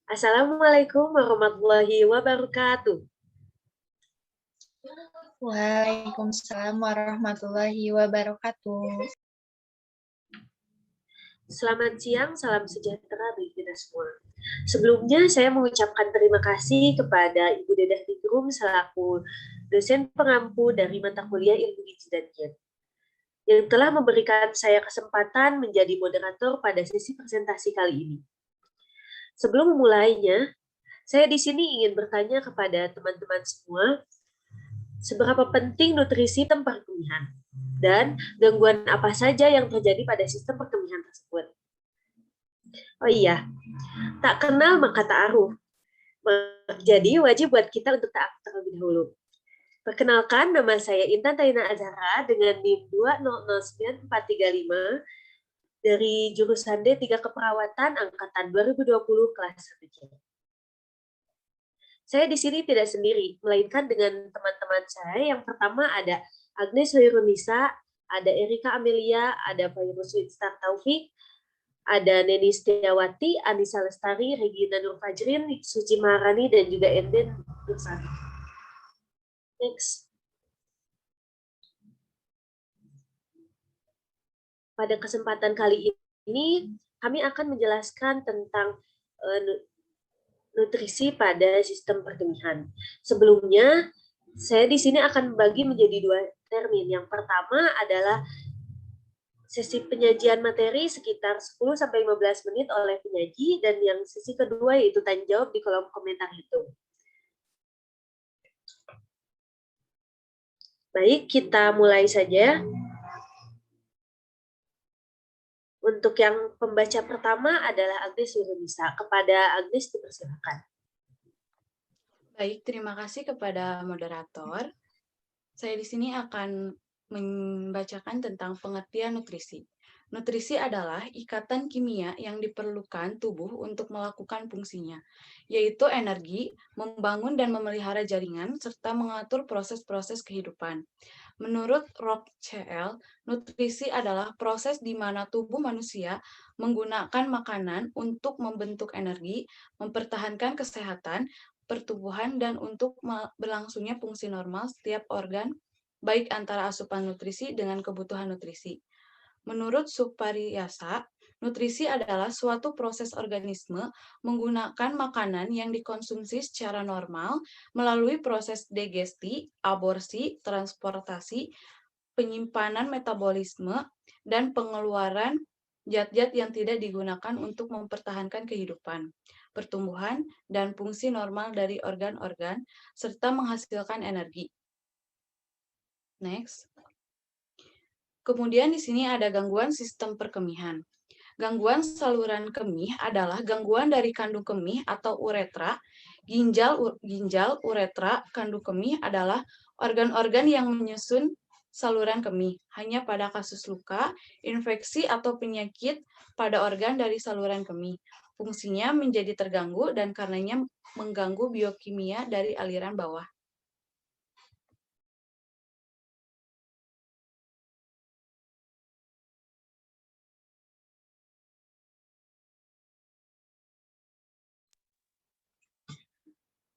Assalamualaikum warahmatullahi wabarakatuh. Waalaikumsalam warahmatullahi wabarakatuh. Selamat siang, salam sejahtera bagi kita semua. Sebelumnya, saya mengucapkan terima kasih kepada Ibu Dedah Tigrum selaku dosen pengampu dari mata kuliah Ilmu Gizi dan Diet, yang telah memberikan saya kesempatan menjadi moderator pada sesi presentasi kali ini. Sebelum memulainya, saya di sini ingin bertanya kepada teman-teman semua, seberapa penting nutrisi sistem perkemihan dan gangguan apa saja yang terjadi pada sistem perkemihan tersebut. Oh iya, tak kenal maka tak aruh. Jadi wajib buat kita untuk taat terlebih dahulu. Perkenalkan, nama saya Intan Taina Azhara dengan NIM 2009435 dari jurusan D3 Keperawatan Angkatan 2020 kelas 1C. Saya di sini tidak sendiri, melainkan dengan teman-teman saya. Yang pertama ada Agnes Hoirunisa, ada Erika Amelia, ada Fairuz Winstar Taufik, ada Neni Setiawati, Anissa Lestari, Regina Nurfajrin, Suci Maharani, dan juga Enden Nursani. Next. Pada kesempatan kali ini, kami akan menjelaskan tentang nutrisi pada sistem perkemihan. Sebelumnya, saya di sini akan membagi menjadi dua termin. Yang pertama adalah sesi penyajian materi sekitar 10-15 menit oleh penyaji, dan yang sesi kedua yaitu tanya jawab di kolom komentar itu. Baik, kita mulai saja. Untuk yang pembaca pertama adalah Agnes Hoirunisa. Kepada Agnes dipersilakan. Baik, terima kasih kepada moderator. Saya di sini akan membacakan tentang pengertian nutrisi. Nutrisi adalah ikatan kimia yang diperlukan tubuh untuk melakukan fungsinya, yaitu energi, membangun dan memelihara jaringan, serta mengatur proses-proses kehidupan. Menurut Rob CL, nutrisi adalah proses di mana tubuh manusia menggunakan makanan untuk membentuk energi, mempertahankan kesehatan, pertumbuhan, dan untuk berlangsungnya fungsi normal setiap organ, baik antara asupan nutrisi dengan kebutuhan nutrisi. Menurut Supariyasa, nutrisi adalah suatu proses organisme menggunakan makanan yang dikonsumsi secara normal melalui proses digesti, aborsi, transportasi, penyimpanan metabolisme, dan pengeluaran zat-zat yang tidak digunakan untuk mempertahankan kehidupan, pertumbuhan, dan fungsi normal dari organ-organ, serta menghasilkan energi. Next. Kemudian di sini ada gangguan sistem perkemihan. Gangguan saluran kemih adalah gangguan dari kandung kemih atau uretra. Ginjal, uretra, kandung kemih adalah organ-organ yang menyusun saluran kemih. Hanya pada kasus luka, infeksi, atau penyakit pada organ dari saluran kemih, fungsinya menjadi terganggu dan karenanya mengganggu biokimia dari aliran bawah.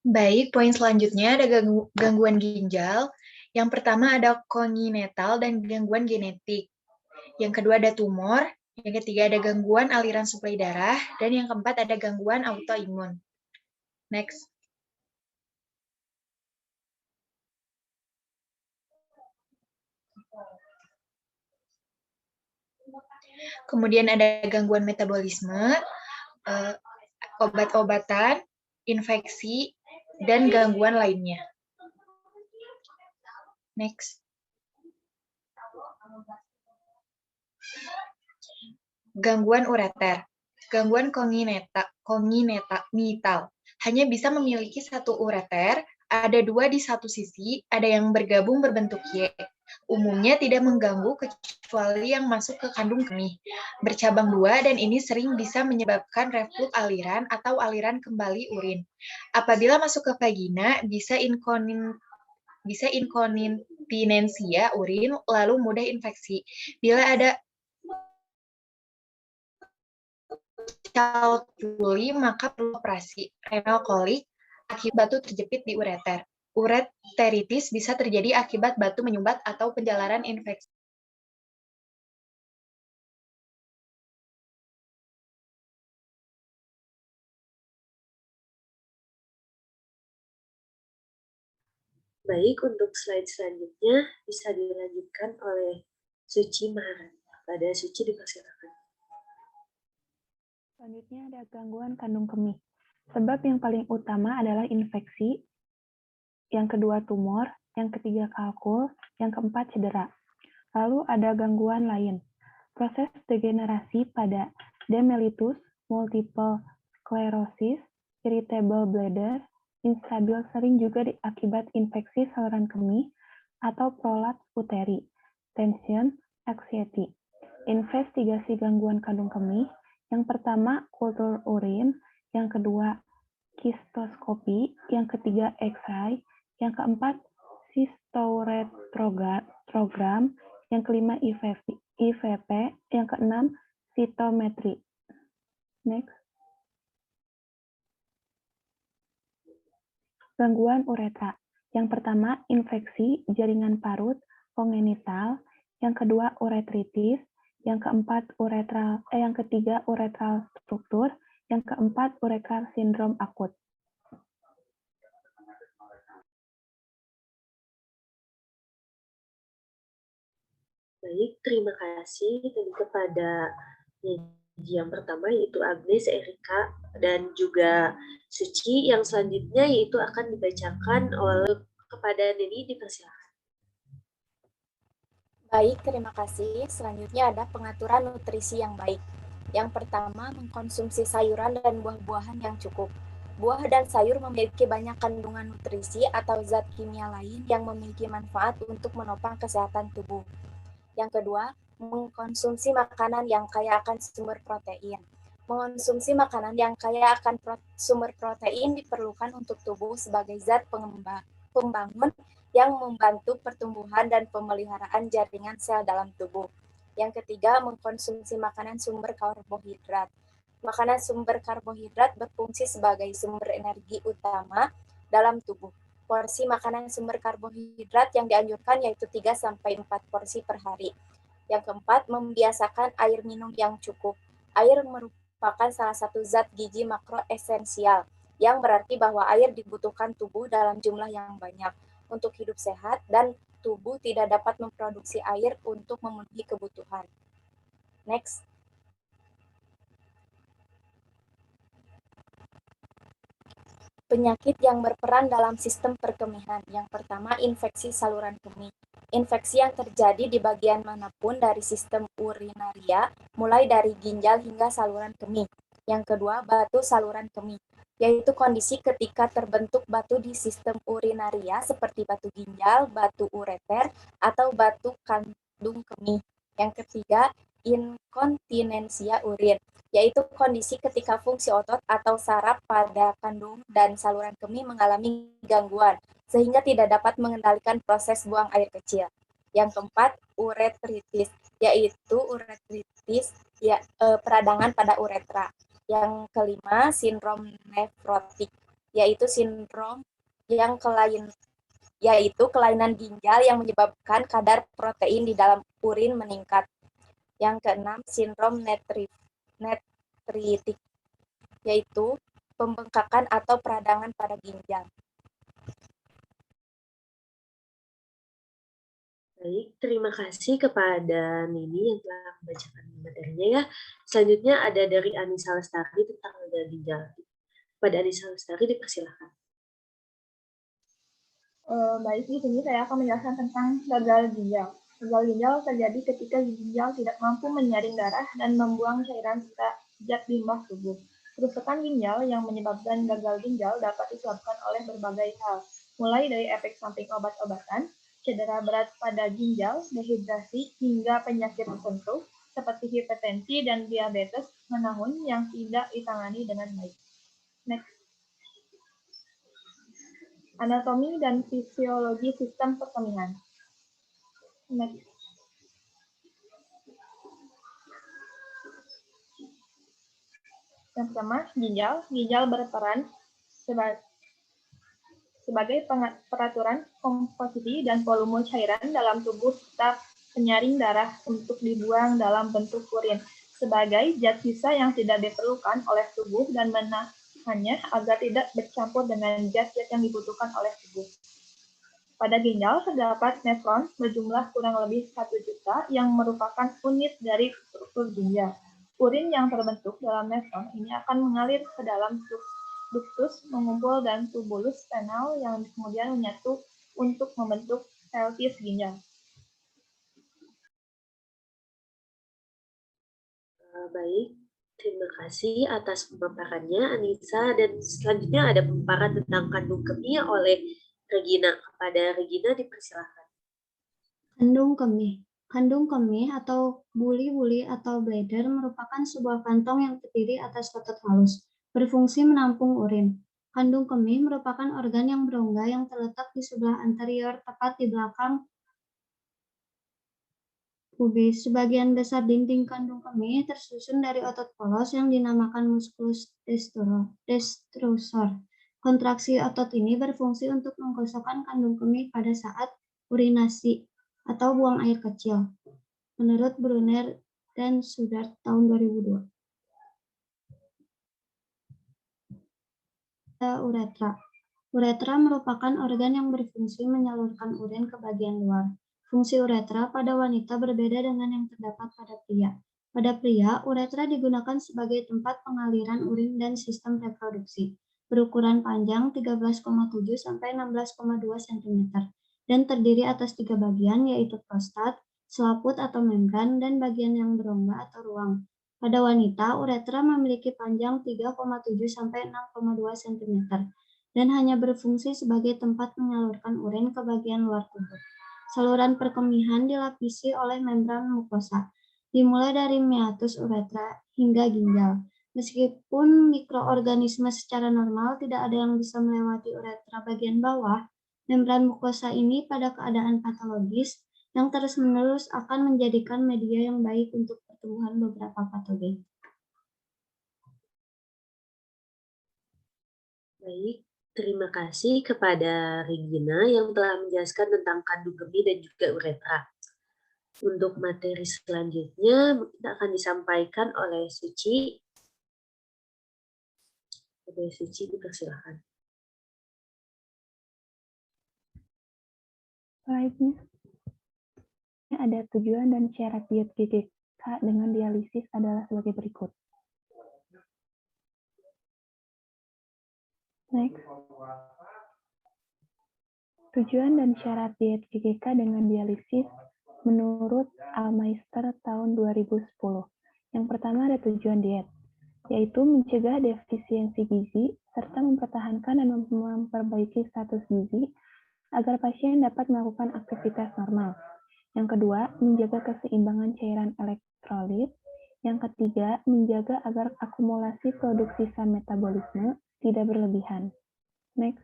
Baik, poin selanjutnya ada gangguan ginjal. Yang pertama ada kongenital dan gangguan genetik. Yang kedua ada tumor. Yang ketiga ada gangguan aliran suplai darah. Dan yang keempat ada gangguan autoimun. Next. Kemudian ada gangguan metabolisme, obat-obatan, infeksi, dan gangguan lainnya. Next. Gangguan ureter. Gangguan kongenital. Hanya bisa memiliki satu ureter, ada dua di satu sisi, ada yang bergabung berbentuk Y. Umumnya tidak mengganggu kecuali yang masuk ke kandung kemih. Bercabang dua dan ini sering bisa menyebabkan reflux aliran atau aliran kembali urin. Apabila masuk ke vagina, bisa inkontinensia urin, lalu mudah infeksi. Bila ada calculi, maka perlu operasi renal kolik akibat batu terjepit di ureter. Ureteritis bisa terjadi akibat batu menyumbat atau penjalaran infeksi. Baik, untuk slide selanjutnya bisa dilanjutkan oleh Suci Maharani. Pada Suci dipersilakan. Selanjutnya ada gangguan kandung kemih. Sebab yang paling utama adalah infeksi, yang kedua tumor, yang ketiga kalkul, yang keempat cedera. Lalu ada gangguan lain. Proses degenerasi pada demelitus, multiple sclerosis, irritable bladder, instabil sering juga akibat infeksi saluran kemih atau prolaps uteri, tension, anxiety. Investigasi gangguan kandung kemih, yang pertama kultur urin, yang kedua kistoskopi, yang ketiga X-ray, yang keempat sistoretrogram, yang kelima IVP, yang keenam sitometri. Next. Gangguan uretra. Yang pertama, infeksi jaringan parut kongenital, yang kedua uretritis, yang ketiga uretral struktur, yang keempat uretral sindrom akut. Baik, terima kasih kepada yang pertama yaitu Agnes, Erika, dan juga Suci. Yang selanjutnya yaitu akan dibacakan oleh kepada Neni, dipersilakan. Baik, terima kasih. Selanjutnya ada pengaturan nutrisi yang baik. Yang pertama, mengkonsumsi sayuran dan buah-buahan yang cukup. Buah dan sayur memiliki banyak kandungan nutrisi atau zat kimia lain yang memiliki manfaat untuk menopang kesehatan tubuh. Yang kedua, mengkonsumsi makanan yang kaya akan sumber protein. Mengonsumsi makanan yang kaya akan sumber protein diperlukan untuk tubuh sebagai zat pembangun yang membantu pertumbuhan dan pemeliharaan jaringan sel dalam tubuh. Yang ketiga, mengkonsumsi makanan sumber karbohidrat. Makanan sumber karbohidrat berfungsi sebagai sumber energi utama dalam tubuh. Porsi makanan sumber karbohidrat yang dianjurkan yaitu 3-4 porsi per hari. Yang keempat, membiasakan air minum yang cukup. Air merupakan salah satu zat gizi makro esensial, yang berarti bahwa air dibutuhkan tubuh dalam jumlah yang banyak untuk hidup sehat dan tubuh tidak dapat memproduksi air untuk memenuhi kebutuhan. Next. Penyakit yang berperan dalam sistem perkemihan. Yang pertama, infeksi saluran kemih. Infeksi yang terjadi di bagian manapun dari sistem urinaria, mulai dari ginjal hingga saluran kemih. Yang kedua, batu saluran kemih, yaitu kondisi ketika terbentuk batu di sistem urinaria seperti batu ginjal, batu ureter, atau batu kandung kemih. Yang ketiga, inkontinensia urin, yaitu kondisi ketika fungsi otot atau saraf pada kandung dan saluran kemih mengalami gangguan, sehingga tidak dapat mengendalikan proses buang air kecil. Yang keempat, uretritis, yaitu peradangan pada uretra. Yang kelima, sindrom nefrotik, yaitu sindrom yang kelainan ginjal yang menyebabkan kadar protein di dalam urin meningkat. Yang keenam, sindrom netritik, yaitu pembengkakan atau peradangan pada ginjal. Baik, terima kasih kepada Nini yang telah membacakan materinya ya. Selanjutnya ada dari Anissa Lestari tentang gagal ginjal. Pada Anissa Lestari dipersilakan. Baik, di sini saya akan menjelaskan tentang gagal ginjal. Gagal ginjal terjadi ketika ginjal tidak mampu menyaring darah dan membuang cairan serta zat limbah tubuh. Kerusakan ginjal yang menyebabkan gagal ginjal dapat disebabkan oleh berbagai hal, mulai dari efek samping obat-obatan, cedera berat pada ginjal, dehidrasi, hingga penyakit tertentu seperti hipertensi dan diabetes menahun yang tidak ditangani dengan baik. Next. Anatomi dan fisiologi sistem perkemihan. Next. Yang pertama, ginjal. Ginjal berperan sebagai peraturan komposisi dan volume cairan dalam tubuh serta penyaring darah untuk dibuang dalam bentuk urin sebagai zat sisa yang tidak diperlukan oleh tubuh dan menahannya agar tidak bercampur dengan zat-zat yang dibutuhkan oleh tubuh. Pada ginjal terdapat nefron berjumlah kurang lebih 1 juta yang merupakan unit dari struktur ginjal. Urin yang terbentuk dalam nefron ini akan mengalir ke dalam ductus, mengumpul dan tubulus renal yang kemudian menyatu untuk membentuk pelvis ginjal. Baik, terima kasih atas pemaparannya Anissa, dan selanjutnya ada pemaparan tentang kandung kemih oleh Regina. Kepada Regina dipersilakan. Kandung kemih. Kandung kemih atau buli-buli atau bladder merupakan sebuah kantong yang terdiri atas otot halus, berfungsi menampung urin. Kandung kemih merupakan organ yang berongga yang terletak di sebelah anterior tepat di belakang pubis. Sebagian besar dinding kandung kemih tersusun dari otot polos yang dinamakan musculus destrusor. Kontraksi otot ini berfungsi untuk menggosokkan kandung kemih pada saat urinasi atau buang air kecil, menurut Brunner dan Sudart tahun 2002. Uretra. Uretra merupakan organ yang berfungsi menyalurkan urin ke bagian luar. Fungsi uretra pada wanita berbeda dengan yang terdapat pada pria. Pada pria, uretra digunakan sebagai tempat pengaliran urin dan sistem reproduksi. Berukuran panjang 13,7 sampai 16,2 cm dan terdiri atas 3 bagian, yaitu prostat, selaput atau membran, dan bagian yang berongga atau ruang. Pada wanita, uretra memiliki panjang 3,7 sampai 6,2 cm dan hanya berfungsi sebagai tempat menyalurkan urin ke bagian luar tubuh. Saluran perkemihan dilapisi oleh membran mukosa, dimulai dari meatus uretra hingga ginjal. Meskipun mikroorganisme secara normal tidak ada yang bisa melewati uretra bagian bawah, membran mukosa ini pada keadaan patologis yang terus-menerus akan menjadikan media yang baik untuk pertumbuhan beberapa patogen. Baik, terima kasih kepada Regina yang telah menjelaskan tentang kandung kemih dan juga uretra. Untuk materi selanjutnya mungkin akan disampaikan oleh Suci. Suci, dipersilakan. Baiknya, ada tujuan dan syarat diet GGK dengan dialisis adalah sebagai berikut. Next. Tujuan dan syarat diet GGK dengan dialisis menurut Almeister tahun 2010. Yang pertama ada tujuan diet, yaitu mencegah defisiensi gizi serta mempertahankan dan memperbaiki status gizi agar pasien dapat melakukan aktivitas normal. Yang kedua, menjaga keseimbangan cairan elektrolit. Yang ketiga, menjaga agar akumulasi produk sisa metabolisme tidak berlebihan. Next.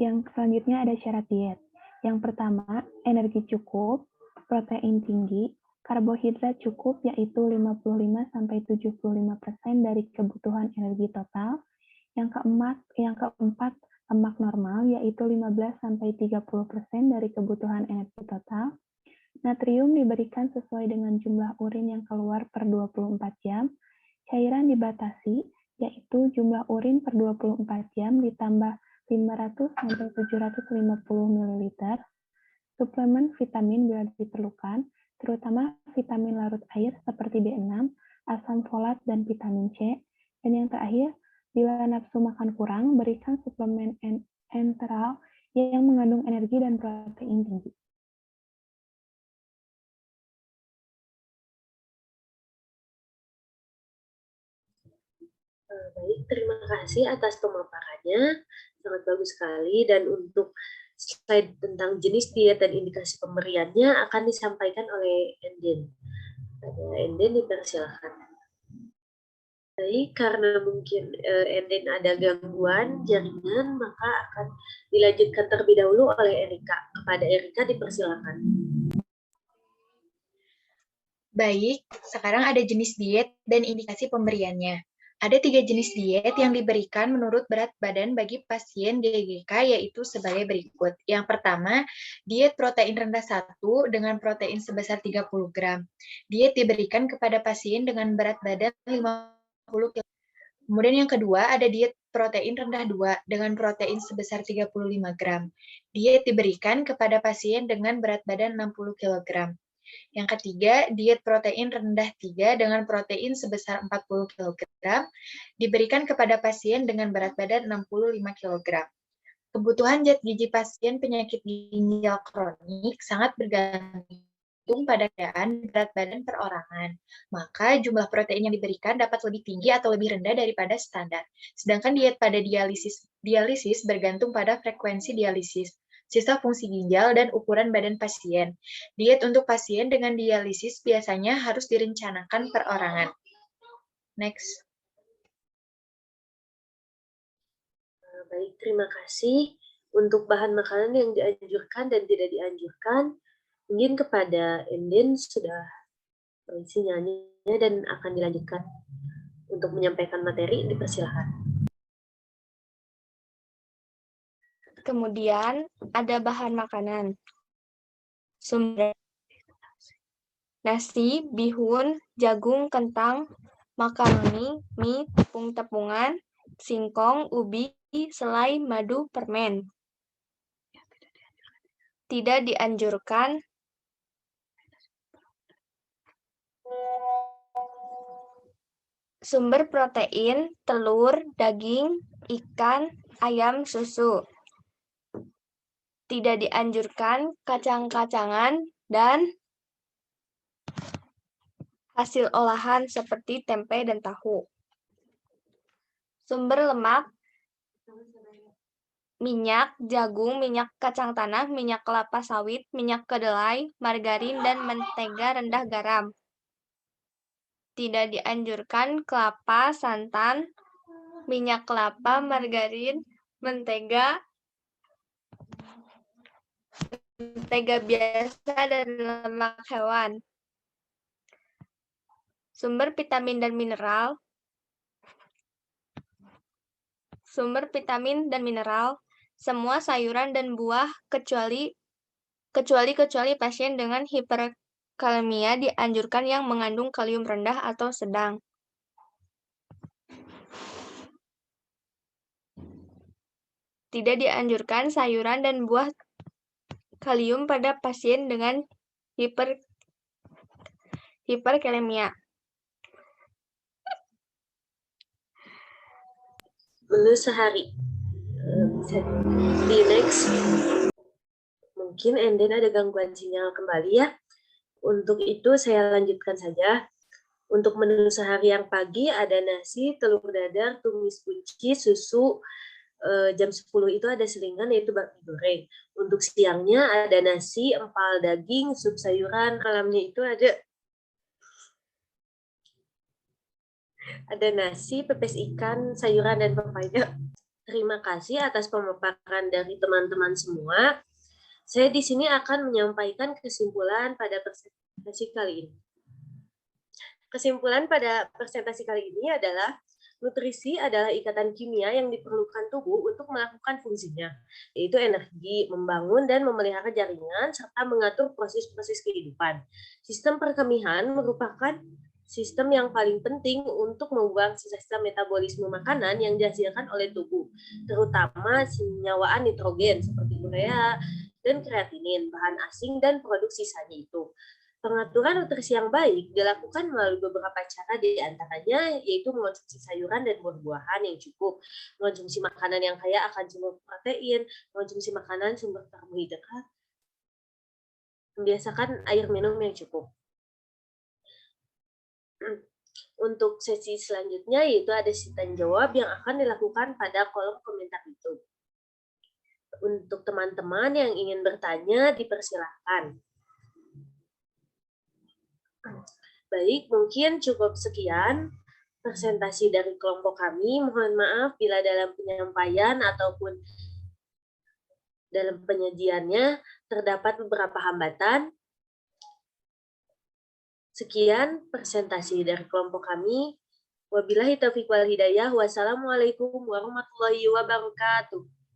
Yang selanjutnya ada syarat diet. Yang pertama, energi cukup, protein tinggi, karbohidrat cukup yaitu 55-75% dari kebutuhan energi total. Yang keempat, lemak normal yaitu 15-30% dari kebutuhan energi total. Natrium diberikan sesuai dengan jumlah urin yang keluar per 24 jam. Cairan dibatasi yaitu jumlah urin per 24 jam ditambah 500-750 ml. Suplemen vitamin bila diperlukan, terutama vitamin larut air seperti B6, asam folat, dan vitamin C. Dan yang terakhir, bila nafsu makan kurang, berikan suplemen enteral yang mengandung energi dan protein tinggi. Baik, terima kasih atas pemaparannya, sangat bagus sekali. Dan untuk slide tentang jenis diet dan indikasi pemberiannya akan disampaikan oleh Enden. Enden, dipersilakan. Baik, karena mungkin Enden ada gangguan jaringan, maka akan dilanjutkan terlebih dahulu oleh Erika. Kepada Erika dipersilakan. Baik, sekarang ada jenis diet dan indikasi pemberiannya. Ada 3 jenis diet yang diberikan menurut berat badan bagi pasien DGK, yaitu sebagai berikut. Yang pertama, diet protein rendah 1 dengan protein sebesar 30 gram. Diet diberikan kepada pasien dengan berat badan 50 kg. Kemudian yang kedua, ada diet protein rendah 2 dengan protein sebesar 35 gram. Diet diberikan kepada pasien dengan berat badan 60 kg. Yang ketiga, diet protein rendah 3 dengan protein sebesar 40 kg diberikan kepada pasien dengan berat badan 65 kg. Kebutuhan zat gizi pasien penyakit ginjal kronik sangat bergantung pada keadaan berat badan perorangan. Maka jumlah protein yang diberikan dapat lebih tinggi atau lebih rendah daripada standar. Sedangkan diet pada dialisis bergantung pada frekuensi dialisis, sisa fungsi ginjal, dan ukuran badan pasien. Diet untuk pasien dengan dialisis biasanya harus direncanakan perorangan. Next. Baik, terima kasih. Untuk bahan makanan yang dianjurkan dan tidak dianjurkan, mungkin kepada Enden sudah sinyalnya dan akan dilanjutkan untuk menyampaikan materi, dipersilakan. Kemudian ada bahan makanan. Sumber nasi, bihun, jagung, kentang, makaroni, mie, tepung-tepungan, singkong, ubi, selai, madu, permen. Tidak dianjurkan sumber protein, telur, daging, ikan, ayam, susu. Tidak dianjurkan kacang-kacangan dan hasil olahan seperti tempe dan tahu. Sumber lemak, minyak, jagung, minyak kacang tanah, minyak kelapa sawit, minyak kedelai, margarin, dan mentega rendah garam. Tidak dianjurkan kelapa, santan, minyak kelapa, margarin, mentega biasa, dan lemak hewan. Sumber vitamin dan mineral. Semua sayuran dan buah kecuali pasien dengan hiperkalemia dianjurkan yang mengandung kalium rendah atau sedang. Tidak dianjurkan sayuran dan buah kalium pada pasien dengan hiperkalemia. Menu sehari. Bisa di next. Mungkin Enden ada gangguan sinyal kembali ya. Untuk itu saya lanjutkan saja. Untuk menu sehari yang pagi ada nasi, telur dadar, tumis kunci, susu. Jam 10 itu ada selingan yaitu bakmi goreng. Untuk siangnya ada nasi, empal daging, sup sayuran. Malamnya itu ada nasi, pepes ikan, sayuran, dan pepaya. Terima kasih atas pemaparan dari teman-teman semua. Saya di sini akan menyampaikan kesimpulan pada presentasi kali ini. Kesimpulan pada presentasi kali ini adalah nutrisi adalah ikatan kimia yang diperlukan tubuh untuk melakukan fungsinya, yaitu energi, membangun dan memelihara jaringan, serta mengatur proses-proses kehidupan. Sistem perkemihan merupakan sistem yang paling penting untuk membuang sisa-sisa metabolisme makanan yang dihasilkan oleh tubuh, terutama senyawaan nitrogen seperti urea dan kreatinin, bahan asing, dan produk sisanya itu. Pengaturan nutrisi yang baik dilakukan melalui beberapa cara, di antaranya yaitu mengonsumsi sayuran dan buah-buahan yang cukup, mengonsumsi makanan yang kaya akan sumber protein, mengonsumsi makanan sumber karbohidrat, membiasakan air minum yang cukup. Untuk sesi selanjutnya yaitu ada sesi tanya jawab yang akan dilakukan pada kolom komentar YouTube. Untuk teman-teman yang ingin bertanya, dipersilahkan. Baik, mungkin cukup sekian presentasi dari kelompok kami. Mohon maaf bila dalam penyampaian ataupun dalam penyajiannya terdapat beberapa hambatan. Sekian presentasi dari kelompok kami. Wabillahi taufiq wal hidayah. Wassalamualaikum warahmatullahi wabarakatuh.